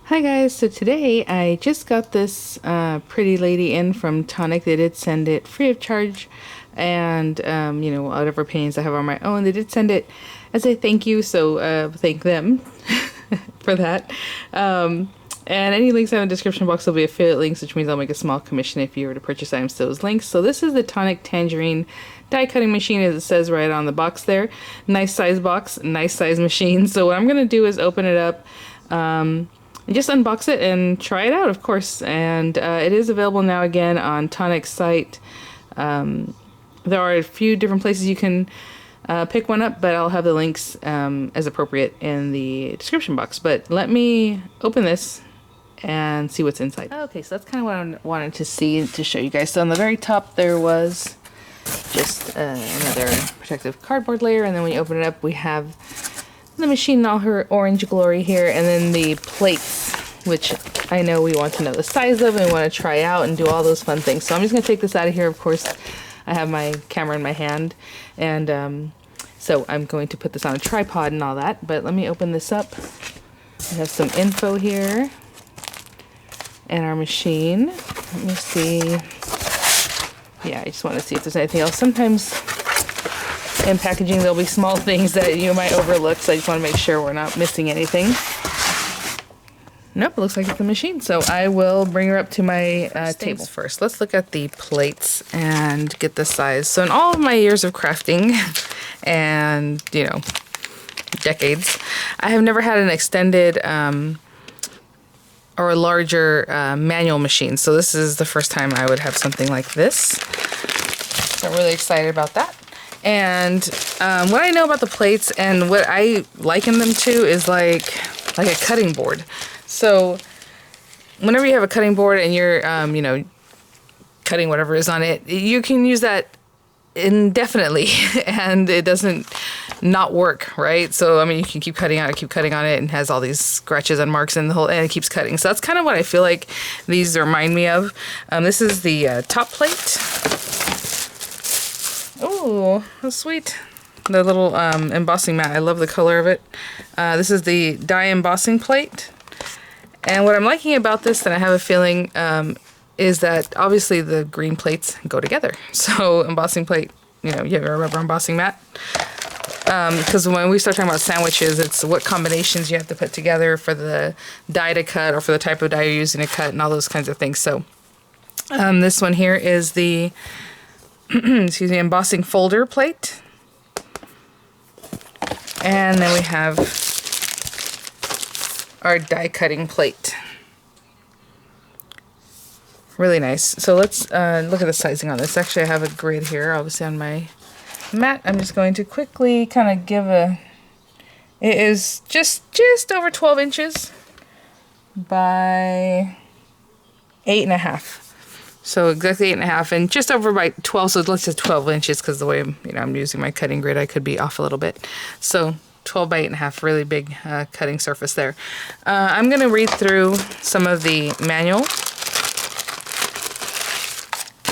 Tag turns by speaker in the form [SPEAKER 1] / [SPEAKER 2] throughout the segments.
[SPEAKER 1] Hi guys, so today I just got this pretty lady in from Tonic. They did send it free of charge, and you know, whatever paintings I have on my own, they did send it as a thank you, so thank them for that. And any links in the description box will be affiliate links, which means I'll make a small commission if you were to purchase items to those links. So this is the Tonic Tangerine die cutting machine, as it says right on the box there. Nice size box, nice size machine. So what I'm going to do is open it up, and just unbox it and try it out, of course. And it is available now again on Tonic's site. There are a few different places you can pick one up, but I'll have the links as appropriate in the description box. But let me open this and see what's inside. Okay, so that's kind of what I wanted to see to show you guys. So on the very top there was just another protective cardboard layer, and then when you open it up we have the machine in all her orange glory here, and then the plates, which I know we want to know the size of and we want to try out and do all those fun things. So I'm just going to take this out of here. Of course, I have my camera in my hand, and so I'm going to put this on a tripod and all that. But let me open this up. We have some info here and our machine. Let me see. Yeah, I just want to see if there's anything else. Sometimes in packaging there'll be small things that you might overlook, so I just want to make sure we're not missing anything. Nope, it looks like it's a machine, so I will bring her up to my table. First, let's look at the plates and get the size. So in all of my years of crafting and, you know, decades, I have never had an extended or a larger manual machine. So this is the first time I would have something like this. So I'm really excited about that. And what I know about the plates and what I liken them to is like a cutting board. So whenever you have a cutting board and you're, you know, cutting whatever is on it, you can use that indefinitely and it doesn't not work, right? So, I mean, you can keep cutting on it and has all these scratches and marks and and it keeps cutting. So that's kind of what I feel like these remind me of. This is the top plate. Oh, that's sweet. The little embossing mat. I love the color of it. This is the die embossing plate. And what I'm liking about this, and I have a feeling, is that obviously the green plates go together. So embossing plate, you know, you have a rubber embossing mat. Because when we start talking about sandwiches, it's what combinations you have to put together for the die to cut or for the type of die you're using to cut and all those kinds of things. So this one here is the excuse me, embossing folder plate. And then we have our die cutting plate. Really nice. So let's look at the sizing on this. Actually, I have a grid here, obviously on my mat. I'm just going to quickly kind of give a, it is just over 12 inches by 8.5. So exactly 8.5 and just over by 12, so let's just 12 inches because the way I'm using my cutting grid, I could be off a little bit. So 12 by 8.5, really big cutting surface there. I'm going to read through some of the manual,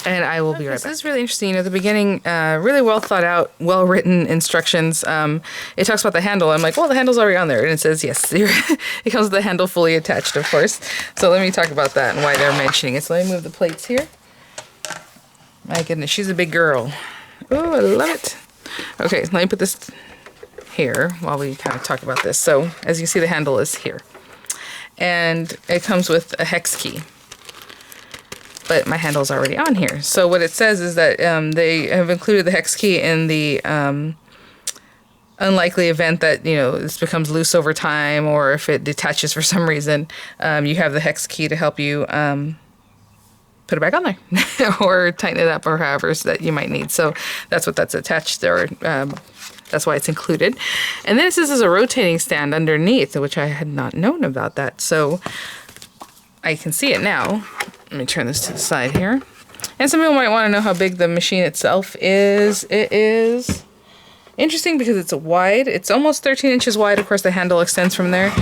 [SPEAKER 1] and I will be right back. This is really interesting. At the beginning, really well thought out, well written instructions. It talks about the handle. I'm like, well, the handle's already on there, and it says yes. It comes with the handle fully attached, of course. So let me talk about that and why they're mentioning it. So let me move the plates here. My goodness, she's a big girl. Oh, I love it. Okay, let me put this here while we kind of talk about this. So as you see, the handle is here, and it comes with a hex key. But my handle's already on here. So what it says is that they have included the hex key in the unlikely event that, you know, this becomes loose over time, or if it detaches for some reason, you have the hex key to help you put it back on there or tighten it up or however that you might need. So that's what that's attached, or that's why it's included. And then it says there's a rotating stand underneath, which I had not known about that. So I can see it now. Let me turn this to the side here. And some people might want to know how big the machine itself is. It is interesting because it's wide. It's almost 13 inches wide. Of course, the handle extends from there.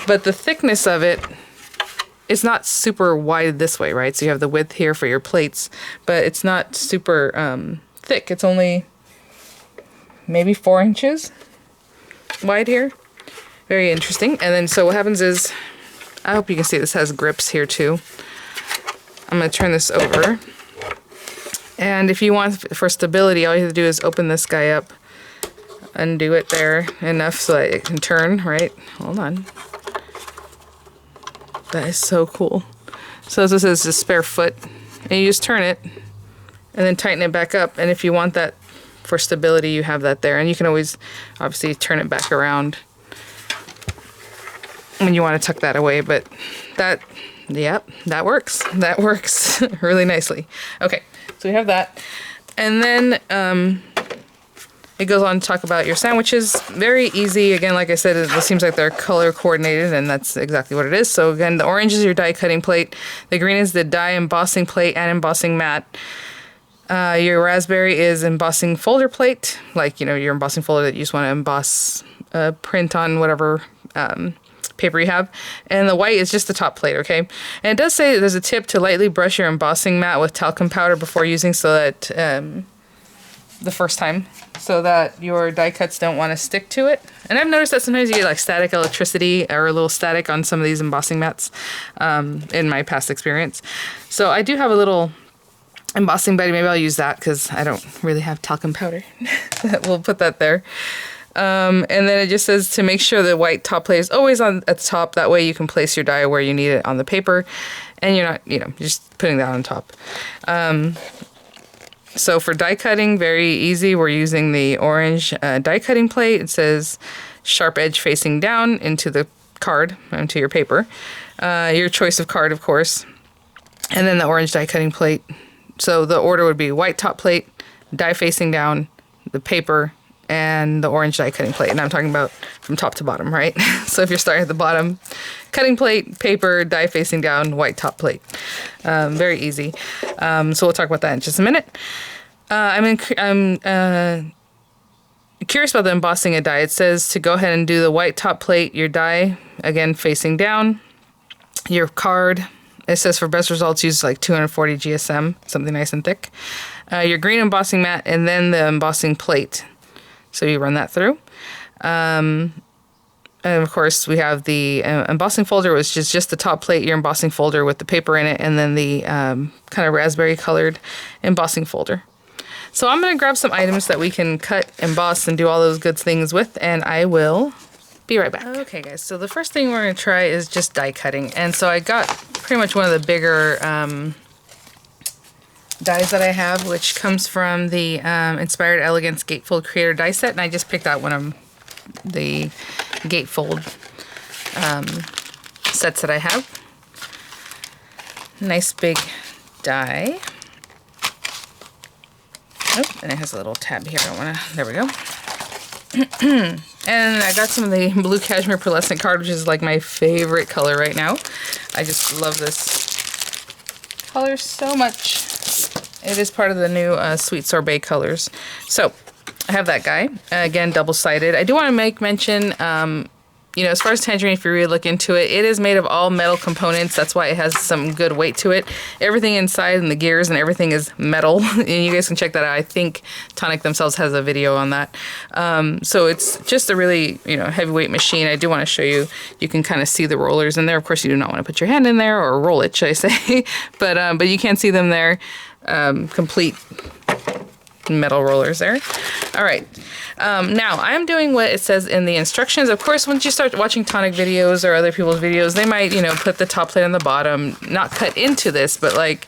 [SPEAKER 1] But the thickness of it is not super wide this way, right? So you have the width here for your plates, but it's not super thick. It's only maybe 4 inches wide here. Very interesting. And then so what happens is I hope you can see this has grips here too. I'm going to turn this over. And if you want for stability, all you have to do is open this guy up, undo it there enough so that it can turn, right? Hold on. That is so cool. So this is a spare foot, and you just turn it and then tighten it back up. And if you want that for stability, you have that there. And you can always obviously turn it back around when you want to tuck that away, but that, yep, that works. That works really nicely. Okay, so we have that. And then it goes on to talk about your sandwiches. Very easy. Again, like I said, it seems like they're color coordinated, and that's exactly what it is. So again, the orange is your die cutting plate. The green is the die embossing plate and embossing mat. Your raspberry is embossing folder plate, like, you know, your embossing folder that you just want to emboss print on whatever paper you have. And the white is just the top plate, okay? And it does say that there's a tip to lightly brush your embossing mat with talcum powder before using, so that the first time, so that your die cuts don't want to stick to it. And I've noticed that sometimes you get like static electricity or a little static on some of these embossing mats in my past experience. So I do have a little embossing buddy. Maybe I'll use that because I don't really have talcum powder. We'll put that there. And then it just says to make sure the white top plate is always on at the top. That way you can place your die where you need it on the paper, and you're not, you know, just putting that on top. So for die cutting, very easy. We're using the orange die cutting plate. It says sharp edge facing down into the card, into your paper. Your choice of card, of course. And then the orange die cutting plate. So the order would be white top plate, die facing down, the paper, and the orange die cutting plate. And I'm talking about from top to bottom, right? So if you're starting at the bottom, cutting plate, paper, die facing down, white top plate. Very easy. So we'll talk about that in just a minute. I'm curious about the embossing a die. It says to go ahead and do the white top plate, your die, again, facing down, your card. It says for best results, use like 240 GSM, something nice and thick. Your green embossing mat, and then the embossing plate. So you run that through. And of course, we have the embossing folder, which is just the top plate, your embossing folder with the paper in it, and then the kind of raspberry colored embossing folder. So I'm going to grab some items that we can cut, emboss, and do all those good things with, and I will be right back. Okay, guys, so the first thing we're going to try is just die cutting. And so I got pretty much one of the bigger dies that I have, which comes from the Inspired Elegance Gatefold Creator die set, and I just picked out one of the gatefold sets that I have. Nice big die. Oh, and it has a little tab here. I don't want to. There we go. And I got some of the blue cashmere pearlescent card, which is like my favorite color right now. I just love this color so much. It is part of the new Sweet Sorbet colors. So I have that guy. Again, double-sided. I do want to make mention, you know, as far as Tangerine, if you really look into it, it is made of all metal components. That's why it has some good weight to it. Everything inside and the gears and everything is metal. And you guys can check that out. I think Tonic themselves has a video on that. So it's just a really, you know, heavyweight machine. I do want to show you. You can kind of see the rollers in there. Of course, you do not want to put your hand in there, or roll it, should I say. But you can see them there. Complete metal rollers there. All right. Now I'm doing what it says in the instructions. Of course, once you start watching Tonic videos or other people's videos, they might, you know, put the top plate on the bottom, not cut into this, but like,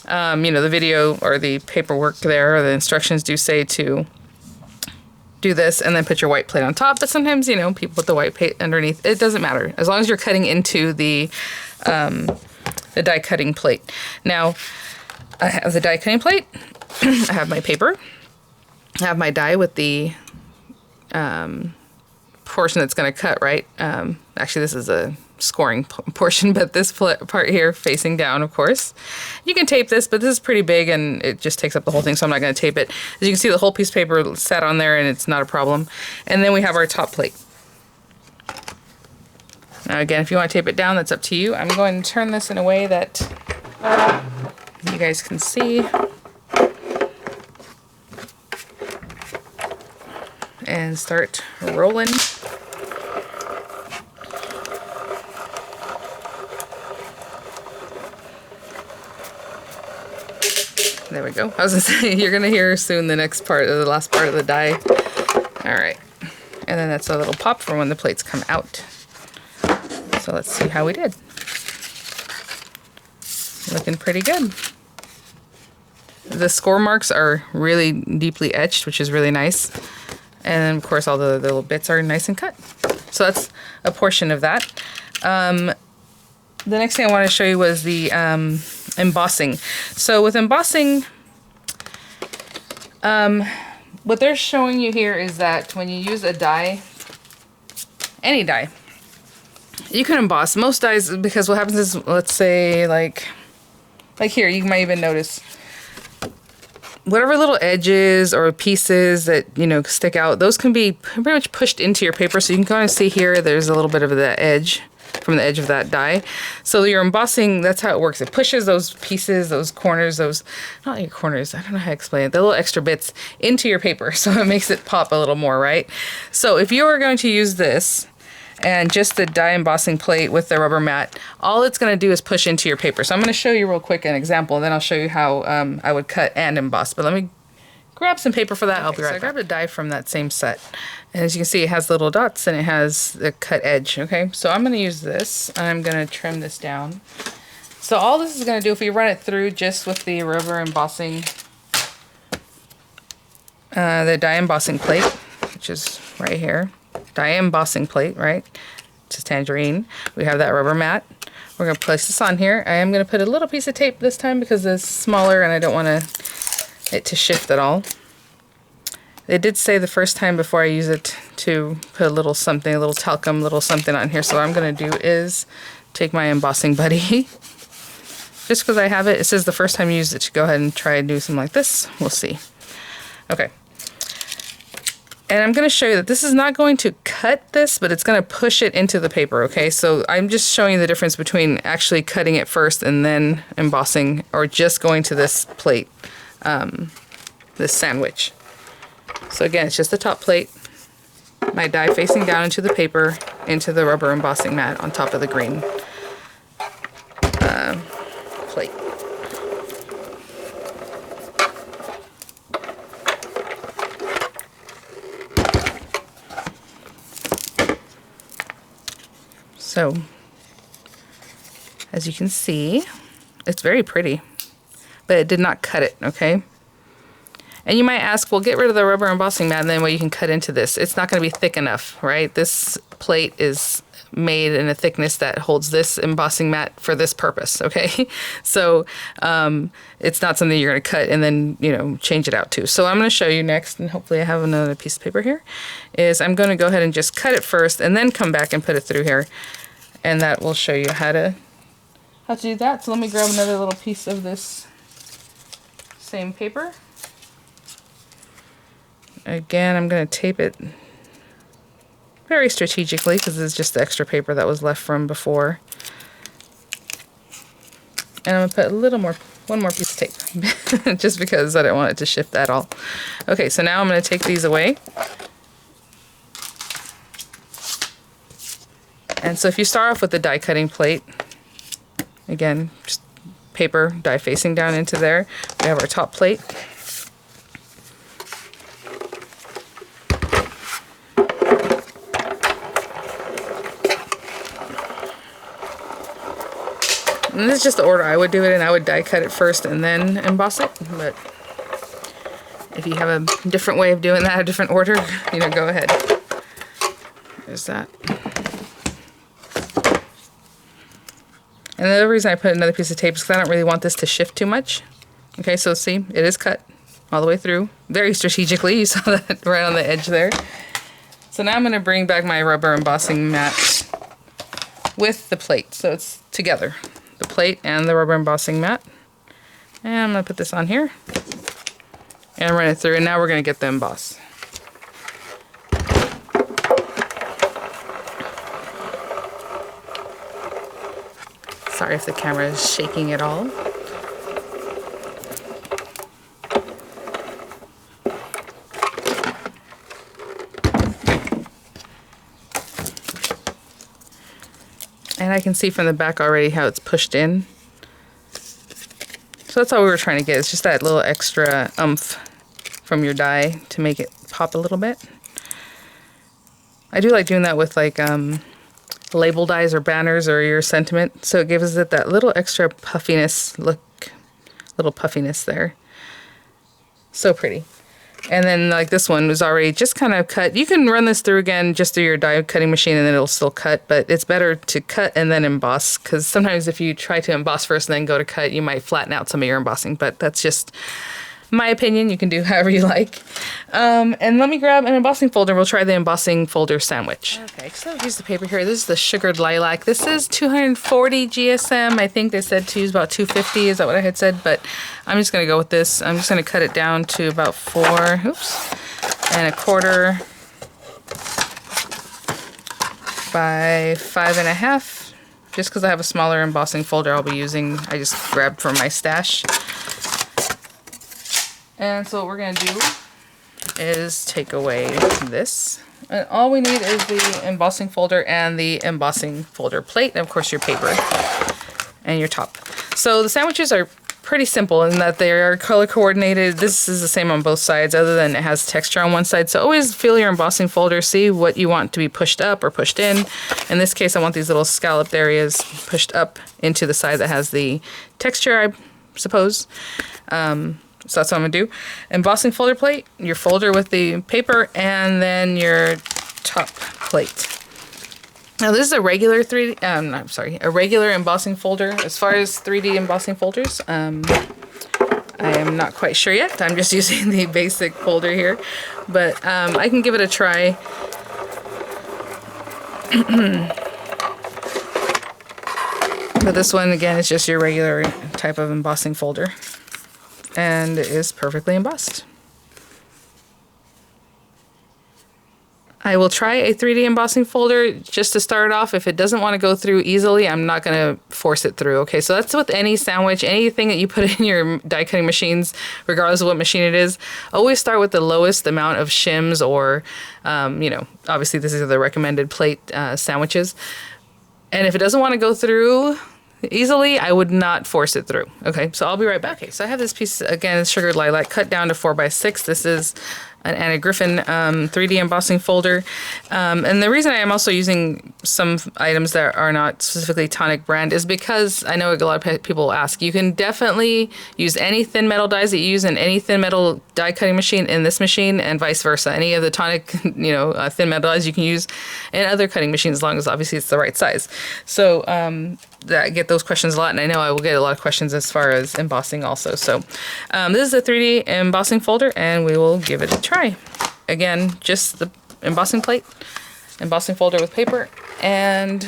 [SPEAKER 1] you know, the video or the paperwork there or the instructions do say to do this and then put your white plate on top. But sometimes, you know, people put the white plate underneath. It doesn't matter as long as you're cutting into the die cutting plate. Now, I have the die cutting plate. I have my paper. I have my die with the portion that's going to cut, right? Actually, this is a scoring portion, but this part here facing down, of course. You can tape this, but this is pretty big and it just takes up the whole thing, so I'm not going to tape it. As you can see, the whole piece of paper sat on there and it's not a problem. And then we have our top plate. Now again, if you want to tape it down, that's up to you. I'm going to turn this in a way that you guys can see. And start rolling. we go. I was gonna say, you're gonna hear soon the next part, the last part of the die. All right. And then that's a little pop for when the plates come out. So let's see how we did. Looking pretty good. The score marks are really deeply etched, which is really nice. And of course all the little bits are nice and cut. So that's a portion of that. The next thing I want to show you was the embossing. So with embossing, what they're showing you here is that when you use a die, any die, you can emboss. Most dies, because what happens is, let's say like here, you might even notice whatever little edges or pieces that, you know, stick out, those can be pretty much pushed into your paper. So you can kind of see here, there's a little bit of the edge from the edge of that die. So your embossing, that's how it works. It pushes those pieces, those corners, those, not your corners, I don't know how to explain it, the little extra bits into your paper. So it makes it pop a little more, right? So if you are going to use this and just the die embossing plate with the rubber mat, all it's going to do is push into your paper. So I'm going to show you real quick an example, and then I'll show you how I would cut and emboss. But let me grab some paper for that. Okay, I'll be right back. So I grabbed a die from that same set. And as you can see, it has little dots and it has the cut edge, okay? So I'm going to use this. I'm going to trim this down. So all this is going to do, if we run it through just with the rubber embossing, the die embossing plate, which is right here, die embossing plate, right? Which is Tangerine. We have that rubber mat. We're going to place this on here. I am going to put a little piece of tape this time because it's smaller and I don't want it to shift at all. They did say the first time before I use it to put a little something, a little talcum, little something on here. So what I'm going to do is take my embossing buddy. Just because I have it, it says the first time you use it to go ahead and try and do something like this. We'll see. Okay. And I'm going to show you that this is not going to cut this, but it's going to push it into the paper, okay? So I'm just showing you the difference between actually cutting it first and then embossing, or just going to this plate, this sandwich. So again, it's just the top plate, my die facing down into the paper, into the rubber embossing mat on top of the green plate. So, as you can see, it's very pretty, but it did not cut it, okay? And you might ask, well, get rid of the rubber embossing mat and then you can cut into this. It's not going to be thick enough, right? This plate is made in a thickness that holds this embossing mat for this purpose, okay? So it's not something you're going to cut and then, you know, change it out to. So I'm going to show you next, and hopefully I have another piece of paper here, is I'm going to go ahead and just cut it first and then come back and put it through here. And that will show you how to do that. So let me grab another little piece of this same paper. Again, I'm going to tape it very strategically because it's just the extra paper that was left from before. And I'm going to put a little more, one more piece of tape, just because I don't want it to shift at all. Okay, so now I'm going to take these away. And so if you start off with the die cutting plate, again, just paper, die facing down into there. We have our top plate. And this is just the order I would do it, and I would die cut it first and then emboss it. But if you have a different way of doing that, a different order, you know, go ahead. There's that. And the other reason I put another piece of tape is because I don't really want this to shift too much. Okay, so see, it is cut all the way through. Very strategically, you saw that right on the edge there. So now I'm going to bring back my rubber embossing mat with the plate. So it's together, the plate and the rubber embossing mat. And I'm going to put this on here and run it through. And now we're going to get the emboss. Sorry if the camera is shaking at all. And I can see from the back already how it's pushed in. So that's all we were trying to get. It's just that little extra oomph from your die to make it pop a little bit. I do like doing that with like label dies or banners or your sentiment. So it gives it that little extra puffiness look, little puffiness there. So pretty. And then like this one was already just kind of cut. You can run this through again just through your die cutting machine and then it'll still cut, but it's better to cut and then emboss, because sometimes if you try to emboss first and then go to cut, you might flatten out some of your embossing, but that's just my opinion. You can do however you like. And let me grab an embossing folder. We'll try the embossing folder sandwich. Okay, so here's the paper here. This is the sugared lilac. This is 240 GSM. I think they said to use about 250. Is that what I had said? But I'm just going to go with this. I'm just going to cut it down to about 4.25 by 5.5. Just because I have a smaller embossing folder I'll be using. I just grabbed from my stash. And so what we're going to do is take away this. And all we need is the embossing folder and the embossing folder plate, and of course your paper and your top. So the sandwiches are pretty simple in that they are color coordinated. This is the same on both sides other than it has texture on one side. So always feel your embossing folder, see what you want to be pushed up or pushed in. In this case I want these little scalloped areas pushed up into the side that has the texture, I suppose. So that's what I'm going to do. Embossing folder plate, your folder with the paper, and then your top plate. Now this is a regular a regular embossing folder. As far as 3D embossing folders, I am not quite sure yet. I'm just using the basic folder here, but I can give it a try. But this one, again, is just your regular type of embossing folder. And it is perfectly embossed. I will try a 3D embossing folder just to start off. If it doesn't want to go through easily, I'm not going to force it through. Okay, so that's with any sandwich, anything that you put in your die cutting machines, regardless of what machine it is. Always start with the lowest amount of shims or, you know, obviously this is the recommended plate sandwiches. And if it doesn't want to go through easily, I would not force it through. Okay, so I'll be right back. Okay, so I have this piece, again, sugared lilac, cut down to 4x6. This is an Anna Griffin 3D embossing folder. And the reason I am also using some items that are not specifically Tonic brand is because I know a lot of people ask. You can definitely use any thin metal dies that you use in any thin metal die cutting machine in this machine, and vice versa. Any of the Tonic, you know, thin metal dies you can use in other cutting machines, as long as obviously it's the right size. So I get those questions a lot, and I know I will get a lot of questions as far as embossing also. So this is a 3D embossing folder, and we will give it a try. Again, just the embossing plate, embossing folder with paper, and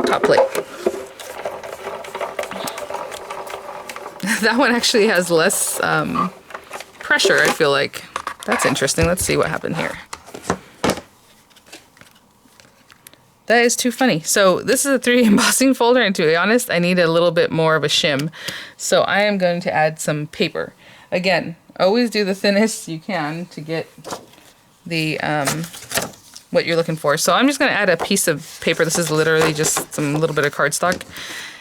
[SPEAKER 1] top plate. That one actually has less pressure, I feel like. That's interesting. Let's see what happened here. That is too funny. So this is a 3D embossing folder, and to be honest, I need a little bit more of a shim. So I am going to add some paper. Again, always do the thinnest you can to get the what you're looking for. So I'm just going to add a piece of paper. This is literally just some little bit of cardstock,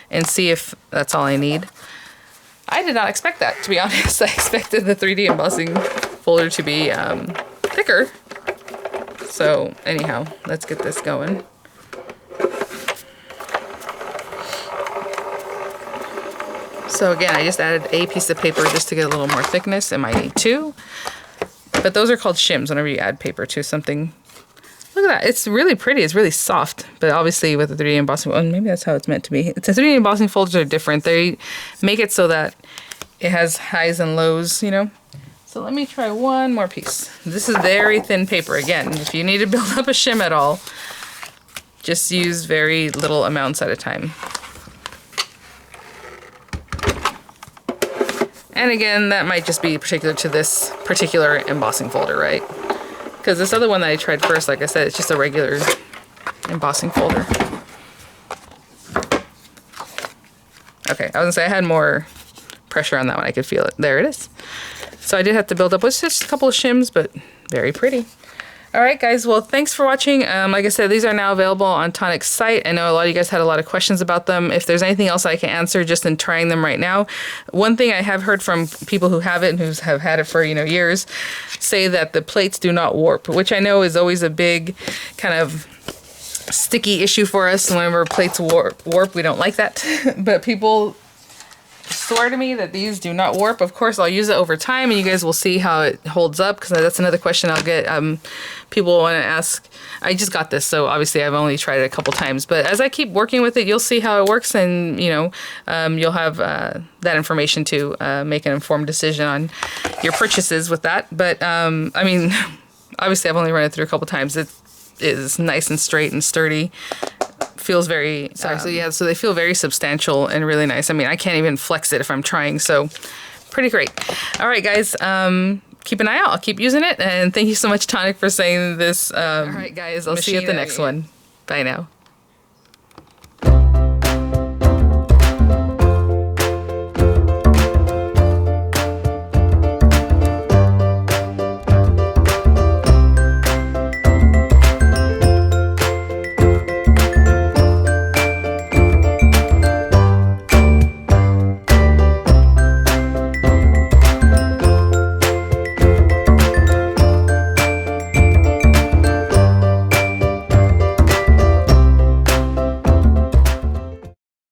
[SPEAKER 1] and see if that's all I need. I did not expect that, to be honest. I expected the 3D embossing folder to be thicker. So anyhow, let's get this going. So again, I just added a piece of paper just to get a little more thickness. It might need two. But those are called shims whenever you add paper to something. Look at that. It's really pretty. It's really soft. But obviously with the 3D embossing, well, maybe that's how it's meant to be. The 3D embossing folders are different. They make it so that it has highs and lows, you know. So let me try one more piece. This is very thin paper. Again, if you need to build up a shim at all, just use very little amounts at a time. And again, that might just be particular to this particular embossing folder, right? Because this other one that I tried first, like I said, it's just a regular embossing folder. Okay, I was gonna say I had more pressure on that one. I could feel it. There it is. So I did have to build up with just a couple of shims, but very pretty. All right, guys. Well, thanks for watching. Like I said, these are now available on Tonic's site. I know a lot of you guys had a lot of questions about them. If there's anything else I can answer just in trying them right now. One thing I have heard from people who have it and who have had it for, years, say that the plates do not warp, which I know is always a big kind of sticky issue for us. Whenever plates warp, we don't like that. But people swear to me that these do not warp. Of course, I'll use it over time and you guys will see how it holds up, because that's another question I'll get. People want to ask. I just got this, so obviously I've only tried it a couple times, but as I keep working with it, you'll see how it works, and you'll have that information to make an informed decision on your purchases with that. But I mean, obviously I've only run it through a couple times. It is nice and straight and sturdy. Feels very so they feel very substantial and really nice. I mean, I can't even flex it if I'm trying, so pretty great. All right, guys, keep an eye out. I'll keep using it, and thank you so much, Tonic, for saying this. All right, guys, I'll see you at the next one. Bye now.